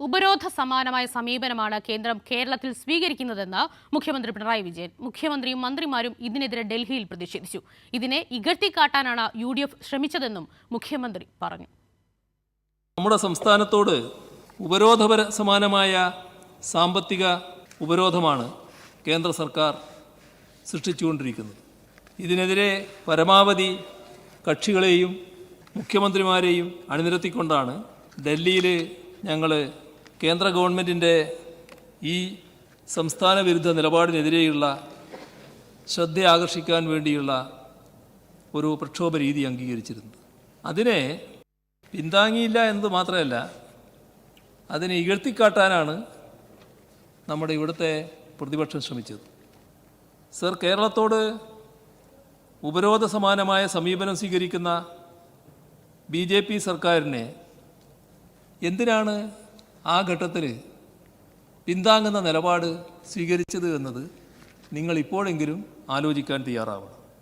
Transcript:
ഉപരോധ സമാനമായ സമീപനമാണ് കേന്ദ്രം കേരളത്തിൽ സ്വീകരിക്കുന്നതെന്ന് മുഖ്യമന്ത്രി പിണറായി വിജയൻ. മുഖ്യമന്ത്രിയും മന്ത്രിമാരും ഇതിനെതിരെ ഡൽഹിയിൽ പ്രതിഷേധിച്ചു. ഇതിനെ ഇകഴ്ത്തിക്കാട്ടാനാണ് UDF ശ്രമിച്ചതെന്നും മുഖ്യമന്ത്രി പറഞ്ഞു. നമ്മുടെ സംസ്ഥാനത്തോട് ഉപരോധപര സമാനമായ സാമ്പത്തിക ഉപരോധമാണ് കേന്ദ്ര സർക്കാർ സൃഷ്ടിച്ചുകൊണ്ടിരിക്കുന്നത്. ഇതിനെതിരെ പരമാവധി കക്ഷികളെയും മുഖ്യമന്ത്രിമാരെയും അണിനിരത്തിക്കൊണ്ടാണ് ഡൽഹിയിൽ ഞങ്ങൾ കേന്ദ്ര ഗവൺമെൻറ്റിൻ്റെ ഈ സംസ്ഥാന വിരുദ്ധ നിലപാടിനെതിരെയുള്ള ശ്രദ്ധ ആകർഷിക്കാൻ വേണ്ടിയുള്ള ഒരു പ്രക്ഷോഭ രീതി അംഗീകരിച്ചിരുന്നത്. അതിനെ പിന്താങ്ങിയില്ല എന്നത് മാത്രമല്ല, അതിനെ ഇകഴ്ത്തിക്കാട്ടാനാണ് നമ്മുടെ ഇവിടുത്തെ പ്രതിപക്ഷം ശ്രമിച്ചത്. സർ, കേരളത്തോട് ഉപരോധ സമാനമായ സമീപനം സ്വീകരിക്കുന്ന BJP സർക്കാരിനെ എന്തിനാണ് ആ ഘട്ടത്തിൽ പിന്താങ്ങുന്ന നിലപാട് സ്വീകരിച്ചത് എന്നത് നിങ്ങൾ ഇപ്പോഴെങ്കിലും ആലോചിക്കാൻ തയ്യാറാവണം.